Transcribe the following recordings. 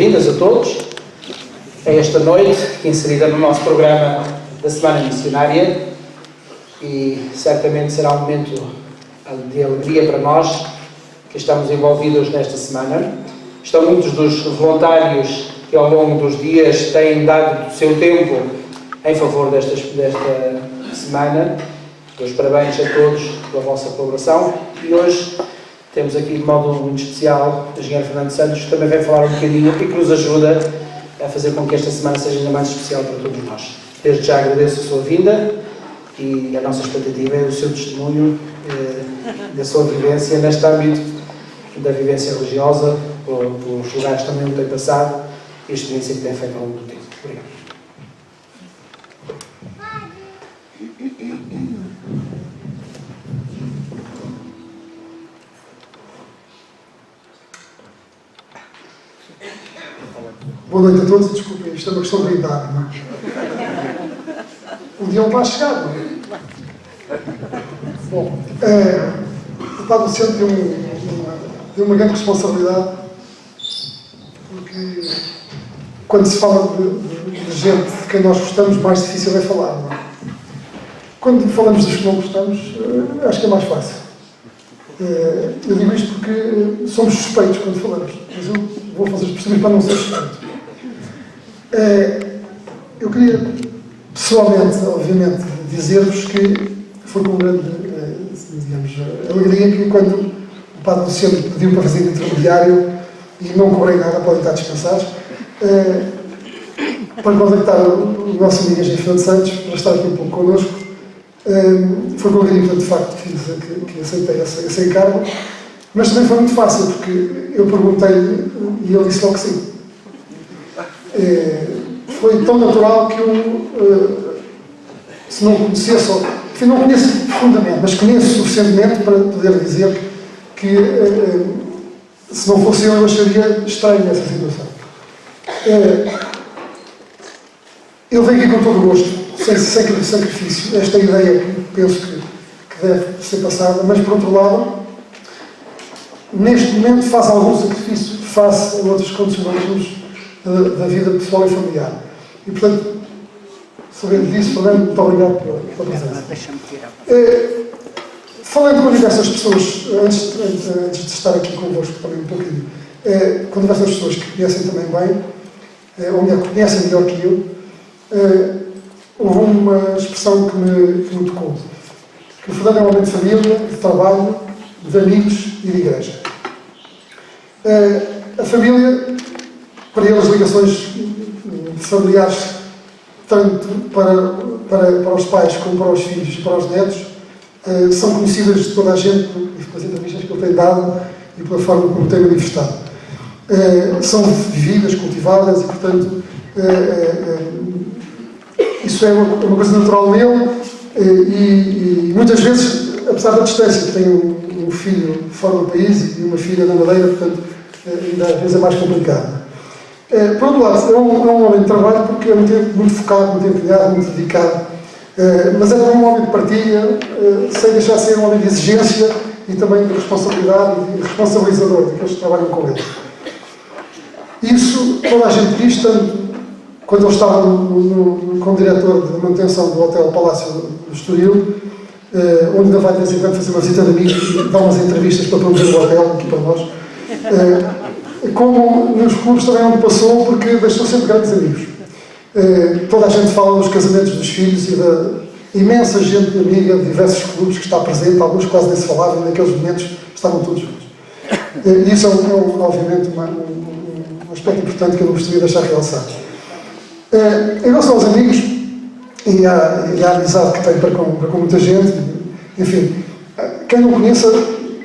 Bem-vindas a todos a esta noite, inserida no nosso programa da Semana Missionária, e certamente será um momento de alegria para nós que estamos envolvidos nesta semana. Estão muitos dos voluntários que ao longo dos dias têm dado o seu tempo em favor desta semana. Os parabéns a todos pela vossa colaboração, e hoje temos aqui de modo muito especial o engenheiro Fernando Santos, que também vai falar um bocadinho e que nos ajuda a fazer com que esta semana seja ainda mais especial para todos nós. Desde já agradeço a sua vinda e a nossa expectativa é o seu testemunho da sua vivência neste âmbito da vivência religiosa, pelos lugares também onde tem passado e a experiência que tem feito ao longo do tempo. Obrigado. Boa noite a todos e desculpem, isto é uma questão de idade, não é? Um dia não vai chegar, não é? Bom, o Padre Luciano tem uma grande responsabilidade, porque quando se fala de gente de quem nós gostamos, mais difícil é falar, não é? Quando falamos dos que não gostamos, acho que é mais fácil. Eu digo isto porque somos suspeitos quando falamos, mas eu vou fazer os possíveis para não ser suspeito. Eu queria, pessoalmente, obviamente, dizer-vos que foi com grande, alegria que quando o Padre Luciano pediu para fazer intermediário e não cobrei nada, podem estar descansados, para contactar o nosso amigo engenheiro Fernando Santos, para estar aqui um pouco connosco, foi com alegria, portanto, de facto, que aceitei esse encargo, mas também foi muito fácil, porque eu perguntei-lhe e ele disse logo que sim. Foi tão natural que eu, se não conhecesse, enfim, não conheço profundamente, mas conheço suficientemente para poder dizer que se não fosse eu acharia estranho essa situação. Ele veio aqui com todo o gosto, sem sacrifício, esta ideia que penso que deve ser passada, mas por outro lado, neste momento faz algum sacrifício face a outros condicionamentos da vida pessoal e familiar. E, portanto, sabendo disso, Fernando, muito obrigado pela presença. Falando com diversas pessoas, antes de estar aqui convosco também um pouquinho, com diversas pessoas que conhecem também bem, ou melhor, conhecem melhor que eu, houve uma expressão que me tocou. Que o Fernando é um homem de família, de trabalho, de amigos e de igreja. A família, para ele, as ligações familiares, tanto para os pais como para os filhos e para os netos, são conhecidas de toda a gente pelas entrevistas que ele tem dado e pela forma como tem manifestado. São vividas, cultivadas e, portanto, isso é uma coisa natural nele e muitas vezes, apesar da distância, tem um filho fora do país e uma filha na Madeira, portanto, ainda às vezes é mais complicado. Por outro lado, é um homem de trabalho porque é muito focado, muito empenhado, muito dedicado, mas é também um homem de partilha, sem deixar de ser um homem de exigência e também de responsabilidade e responsabilizador daqueles que trabalham com ele. Isso toda a gente diz, tanto quando ele estava como diretor de manutenção do Hotel Palácio do Estoril, onde ainda vai de vez em quando fazer uma visita de amigos e dar umas entrevistas para promover o hotel aqui para nós. Como nos clubes também onde passou, porque deixou sempre grandes amigos. Toda a gente fala dos casamentos dos filhos e da imensa gente amiga de diversos clubes que está presente, alguns quase nem se falavam, naqueles momentos estavam todos juntos. E isso é obviamente um aspecto importante que eu não gostaria de deixar realçado. Em relação aos amigos e à amizade que tem para com muita gente, enfim, quem não conheça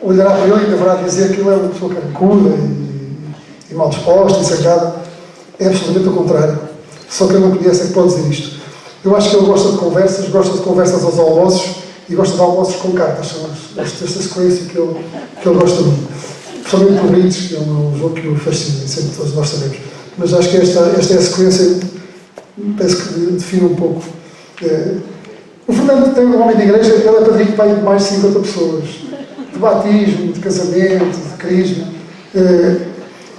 olhará para ele e deverá dizer que ele é uma pessoa carrancuda e mal disposta e sacada. É absolutamente o contrário. Só quem não conhece é que pode dizer isto. Eu acho que ele gosta de conversas aos almoços e gosta de almoços com cartas. São esta sequência que ele gosta muito. Principalmente com Brites, que é um jogo que o fascina, sempre todos nós sabemos. Mas acho que esta é a sequência, penso que define um pouco. O Fernando tem um homem de igreja, ele é padrinho pai de mais de 50 pessoas. De batismo, de casamento, de crisma.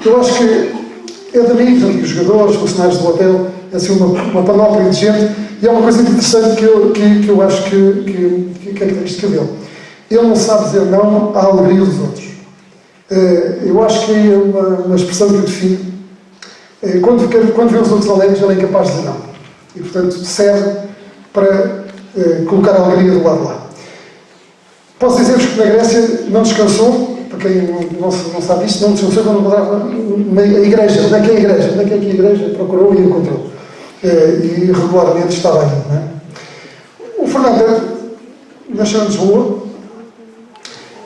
Eu acho que é de amigos, antigos jogadores, funcionários do hotel, é assim uma panóplia de gente, e é uma coisa interessante que eu acho que é característica dele. Ele não sabe dizer não à alegria dos outros. Eu acho que é uma expressão que o define. Quando vê os outros alegres, ele é incapaz de dizer não. E, portanto, serve para colocar a alegria do lado de lá. Posso dizer-vos que na Grécia não descansou, para quem não sabe isto, não descansou quando encontrava a igreja. Onde é que é a igreja? Onde é que a igreja? Procurou e encontrou. E regularmente estava aí. Não é? O Fernando nasceu em Lisboa.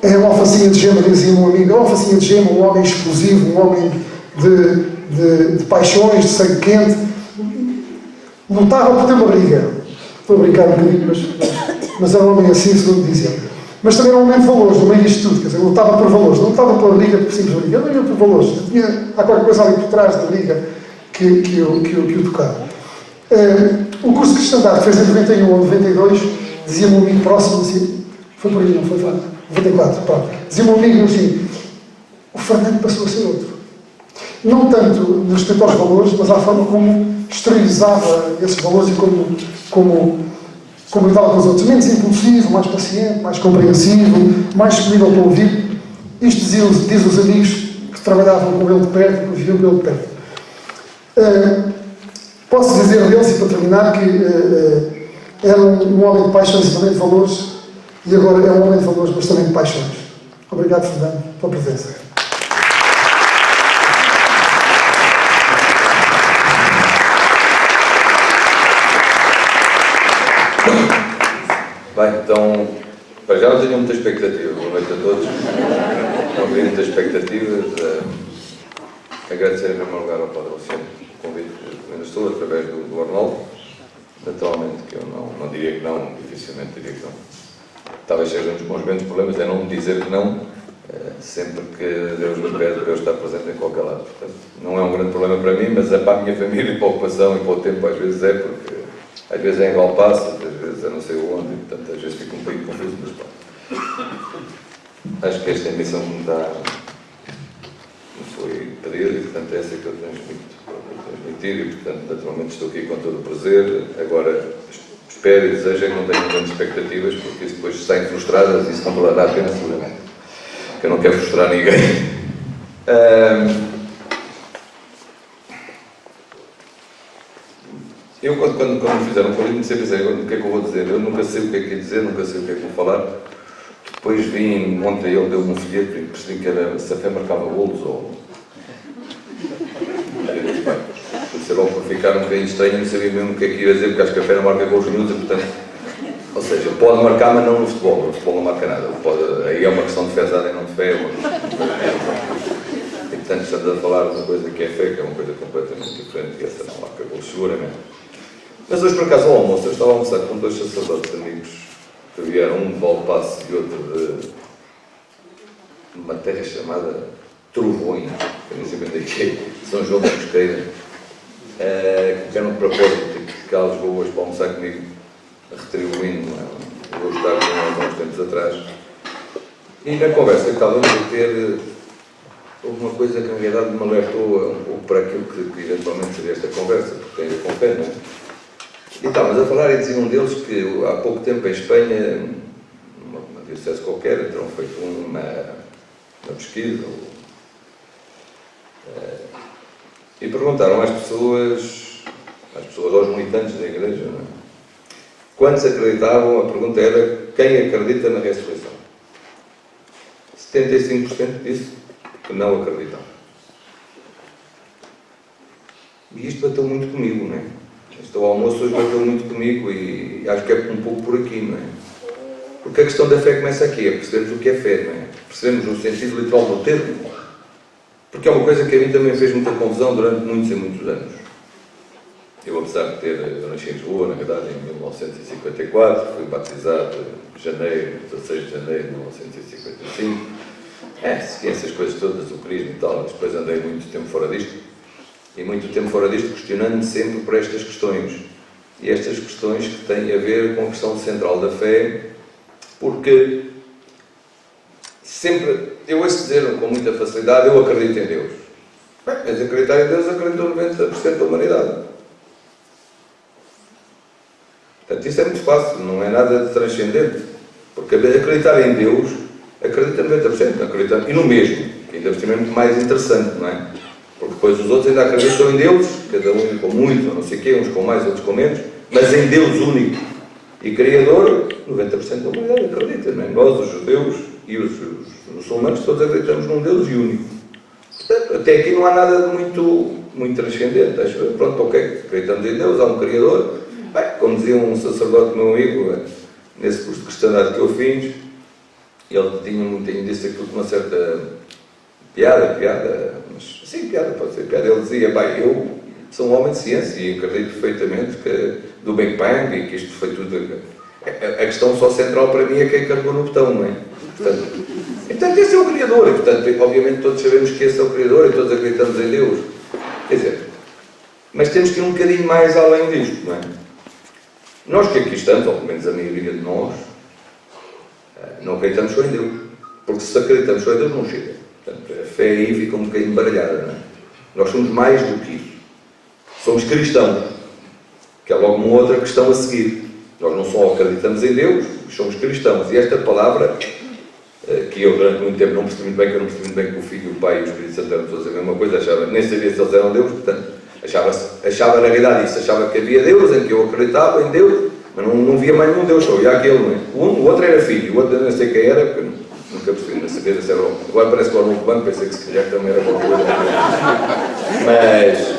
É uma alfacinha de gema, dizia um amigo. É uma alfacinha de gema, um homem explosivo, um homem de paixões, de sangue quente. Lutava por ter uma briga. Estou a brincar um bocadinho, mas era um homem assim, segundo dizia. Mas também era um homem de valores, no meio disto tudo. Quer dizer, lutava por valores. Não lutava pela briga, por simples briga. Ele lutava por valores. Há qualquer coisa ali por trás da briga que o tocava. O curso de cristandade que fez em 91 ou 92, dizia-me um amigo próximo assim, foi por aí, não foi? 94, pronto. Dizia-me um amigo assim, o Fernando passou a ser outro. Não tanto no respeito aos valores, mas à forma como exteriorizava esses valores e como lidava com os outros. Menos impulsivo, mais paciente, mais compreensivo, mais disponível para ouvir. Isto diz os amigos que trabalhavam com ele de perto e que viviam com ele de perto. Posso dizer deles, e para terminar, que era um homem de paixões e também de valores, e agora é um homem de valores, mas também de paixões. Obrigado, Fernando, pela presença. Bem, então, para já não tenho muita expectativa. Boa noite a todos. Não tenho muitas expectativas. Agradecer em primeiro lugar ao Padre Luciano o convite que ainda estou através do Arnaldo. Naturalmente que eu não diria que não, dificilmente diria que não. Talvez seja um dos meus grandes problemas, é não dizer que não, sempre que Deus me pede para eu estar presente em qualquer lado. Portanto, não é um grande problema para mim, mas é para a minha família e para a ocupação e para o tempo, às vezes é, porque às vezes é em Valpasso, às vezes é não sei onde, e portanto às vezes fico um pouco confuso, mas pá. Acho que esta emissão me foi pedido e portanto é essa que eu transmitir e portanto naturalmente estou aqui com todo o prazer. Agora espero e desejo que não tenham grandes expectativas, porque isso depois saem frustradas e isso não valerá a pena seguramente, que eu não quero frustrar ninguém. Eu, quando me fizeram o convite, sempre pensei, o que é que eu vou dizer? Eu nunca sei o que é que ia dizer, nunca sei o que é que vou falar. Depois vim, ontem ele deu-me um folheto e percebi que era se a fé marcava golos ou... Comecei logo por ficar um bocadinho estranho, não sabia mesmo o que é que ia dizer, porque acho que a fé não marca golos nenhum, portanto... Ou seja, pode marcar, mas não no futebol. O futebol não marca nada. Aí é uma questão de fé e não de fé. E portanto estamos a falar de uma coisa que é fé, que é uma coisa completamente diferente, e essa não marca golos seguramente. Mas hoje, por acaso, ao almoço, eu estava a almoçar com dois sacerdotes amigos que vieram, um de Valpasso e outro de uma terra chamada Trovões, que eu nem sei bem daqui é, São João da Mosqueira, que eram de propósito de cá a Lisboa hoje para almoçar comigo, retribuindo o vou estar com há uns tempos atrás. E na conversa que estávamos a ter, houve uma coisa que na realidade me alertou um pouco para aquilo que eventualmente seria esta conversa, porque tem a ver com fé, não é? E estávamos a falar e dizia um deles que há pouco tempo em Espanha, numa diocese qualquer, terão feito uma pesquisa e perguntaram às pessoas, aos militantes da igreja, não é? Quantos acreditavam, a pergunta era quem acredita na ressurreição? 75% disse que não acreditam. E isto bateu muito comigo, não é? Este almoço hoje bateu muito comigo e acho que é um pouco por aqui, não é? Porque a questão da fé começa aqui, é percebermos o que é fé, não é? Percebemos o sentido literal do termo, porque é uma coisa que a mim também fez muita confusão durante muitos e muitos anos. Eu, apesar de eu nasci em Lisboa, na verdade, em 1954, fui batizado em janeiro, 16 de janeiro de 1955. Segui essas coisas todas, o crisma e tal, mas depois andei muito tempo fora disto. E muito tempo fora disto, questionando-me sempre por estas questões. E estas questões que têm a ver com a questão central da fé, porque sempre, eu ouço dizer com muita facilidade, eu acredito em Deus. Bem, mas acreditar em Deus acreditou 90% da humanidade. Portanto, isso é muito fácil, não é nada de transcendente. Porque acreditar em Deus, acredita 90%, acredita, e no mesmo, que ainda é muito mais interessante, não é? Porque depois os outros ainda acreditam em Deus, cada um com muito, não sei o quê, uns com mais, outros com menos, mas em Deus único e Criador, 90% da humanidade acredita, não é? Nós, os judeus e os muçulmanos, todos acreditamos num Deus único. Portanto, até aqui não há nada de muito transcendente, acho que, pronto, ok, acreditamos em Deus, há um Criador. Bem, como dizia um sacerdote meu amigo, nesse curso de cristandade que eu fiz, ele disse aquilo com uma certa piada, mas sim, piada, pode ser piada. Ele dizia, bem, eu sou um homem de ciência e acredito perfeitamente do Big Bang e que isto foi tudo. A questão só central para mim é quem carregou no botão, não é? Portanto, esse é o Criador, e portanto, obviamente todos sabemos que esse é o Criador e todos acreditamos em Deus. Quer dizer, mas temos que ir um bocadinho mais além disto, não é? Nós que aqui estamos, ou pelo menos a maioria de nós, não acreditamos só em Deus. Porque se acreditamos só em Deus, não chega. Portanto, a fé aí fica um bocadinho baralhada, não é? Nós somos mais do que isso. Somos cristãos, que é logo uma outra questão a seguir. Nós não só acreditamos em Deus, mas somos cristãos. E esta palavra, que eu durante muito tempo não percebi muito bem, que eu não percebi muito bem que o Filho, o Pai e o Espírito Santo eram todos a mesma coisa, nem sabia se eles eram Deus, portanto, achava na realidade isso, achava que havia Deus, em que eu acreditava em Deus, mas não via mais nenhum Deus, só havia aquele, não é? O outro era filho, o outro não sei quem era, porque eu nunca percebi, não sabia se era o... Agora parece que era o novo banco, pensei que se calhar também era qualquer coisa. Mas...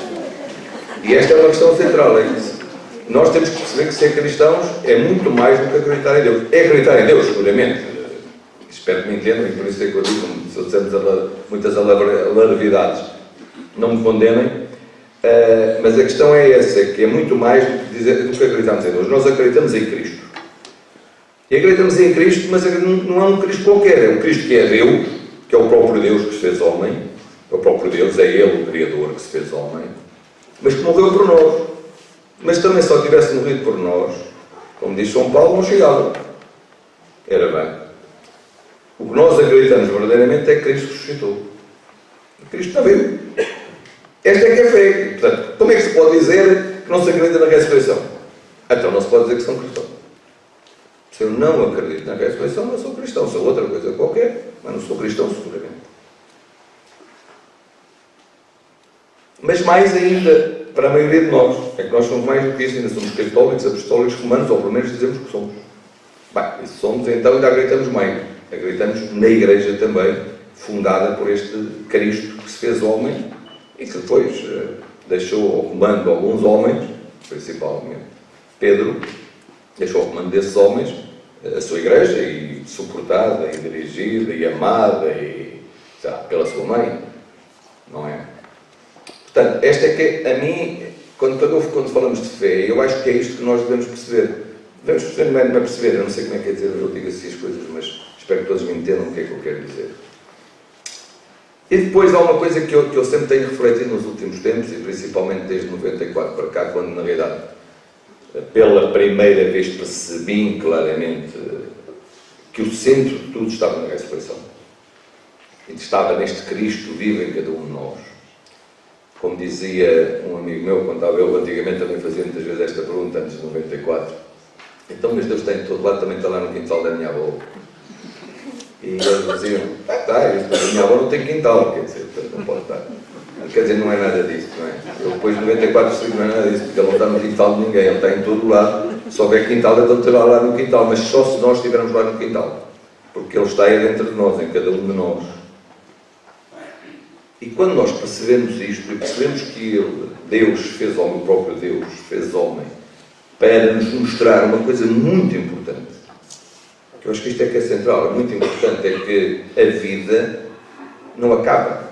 E esta é uma questão central, é isso. Nós temos que perceber que ser cristãos é muito mais do que acreditar em Deus. É acreditar em Deus, seguramente. Espero que me entendam, e por isso é que eu digo, se eu dissermos muitas alarvidades, não me condenem. Mas a questão é essa, que é muito mais do que acreditamos em Deus. Nós acreditamos em Cristo. E acreditamos em Cristo, mas não é um Cristo qualquer, é um Cristo que é Deus, que é o próprio Deus que se fez homem, é o próprio Deus, é Ele o Criador que se fez homem, mas que morreu por nós. Mas também se só tivesse morrido por nós, como diz São Paulo, não chegava. Era bem. O que nós acreditamos verdadeiramente é que Cristo ressuscitou. Cristo está vivo. Esta é que é fé. Portanto, como é que se pode dizer que não se acredita na ressurreição? Então não se pode dizer que são cristãos. Se eu não acredito na ressurreição, não sou cristão. Sou outra coisa qualquer, mas não sou cristão seguramente. Mas mais ainda, para a maioria de nós, é que nós somos mais do que isso, ainda somos católicos, apostólicos, romanos, ou pelo menos dizemos que somos. Bem, se somos, então ainda acreditamos mais. Acreditamos na Igreja também, fundada por este Cristo que se fez homem e que depois deixou ao comando de alguns homens, principalmente Pedro, deixou ao comando desses homens a sua Igreja, e suportada, e dirigida, e amada, e, pela sua mãe, não é? Portanto, esta é que, a mim, quando falamos de fé, eu acho que é isto que nós devemos perceber. Devemos perceber, não é perceber, eu não sei como é que é dizer, eu digo assim as coisas, mas espero que todos me entendam o que é que eu quero dizer. E depois há uma coisa que eu sempre tenho refletido nos últimos tempos, e principalmente desde 94 para cá, quando na realidade, pela primeira vez percebi claramente que o centro de tudo estava na ressurreição. E estava neste Cristo vivo em cada um de nós. Como dizia um amigo meu, quando estava eu antigamente também fazia muitas vezes esta pergunta, antes de 94. Então, mas Deus está em todo lado, também está lá no quintal da minha avó. E eles diziam, a minha avó não tem quintal, quer dizer, não pode estar. Quer dizer, não é nada disso, não é? Eu depois de 94 percebi que não é nada disso, porque ele não está no quintal de ninguém, ele está em todo lado. Se houver quintal, então estará lá no quintal, mas só se nós estivermos lá no quintal. Porque ele está aí dentro de nós, em cada um de nós. E quando nós percebemos isto, e percebemos que Ele, Deus fez homem, o próprio Deus fez homem, para nos mostrar uma coisa muito importante, que eu acho que isto é que é central, é muito importante, é que a vida não acaba,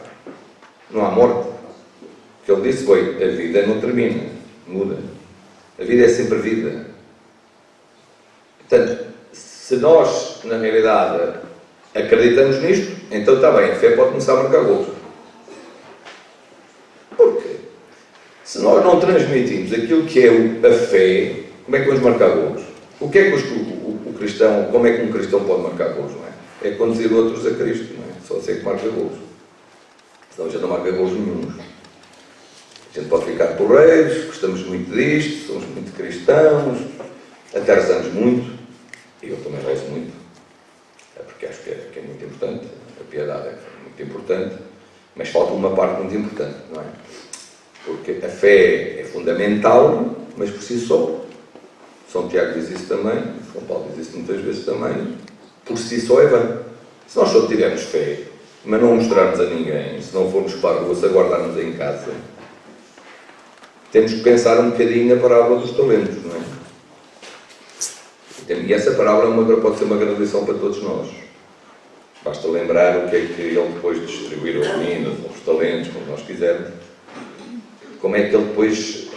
não há morte. O que Ele disse foi, a vida não termina, muda. A vida é sempre vida. Portanto, se nós, na realidade, acreditamos nisto, então está bem, a fé pode começar a marcar gols. Porquê? Se nós não transmitimos aquilo que é a fé, como é que vamos marcar gols? O que é que o cristão, como é que um cristão pode marcar gols, não é? É conduzir outros a Cristo, não é? Só sei que marca gols. senão já não marca gols nenhum. A gente pode ficar porreiros, gostamos muito disto, somos muito cristãos, até rezamos muito, e eu também rezo muito, porque acho que é muito importante, a piedade é muito importante, mas falta uma parte muito importante, não é? Porque a fé é fundamental, mas por si só, São Tiago diz isso também, São Paulo diz isso muitas vezes também, por si só é vã. Se nós só tivermos fé, mas não mostrarmos a ninguém, se não formos para a rua, se aguardarmos em casa, temos que pensar um bocadinho na parábola dos talentos, não é? E essa parábola pode ser uma grande lição para todos nós. Basta lembrar o que é que ele depois de distribuir as minas, os talentos, como nós quisermos, como é que ele depois,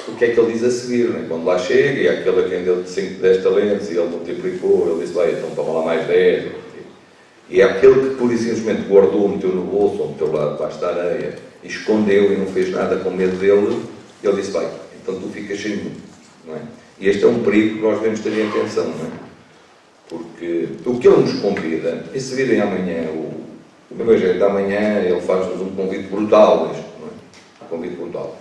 o que é que ele diz a seguir, não é? Quando lá chega, e aquele a quem deu 5, 10 talentos, e ele multiplicou, ele disse, vai, então toma lá mais 10. E é aquele que pura e simplesmente guardou, meteu no bolso, ou meteu lá debaixo da areia, e escondeu e não fez nada com medo dele, ele disse, vai, então tu ficas sem mim, não é? E este é um perigo que nós devemos ter em atenção, não é? Porque o que ele nos convida, e se virem amanhã, o Evangelho da manhã, ele faz-nos um convite brutal, não é? Um convite brutal.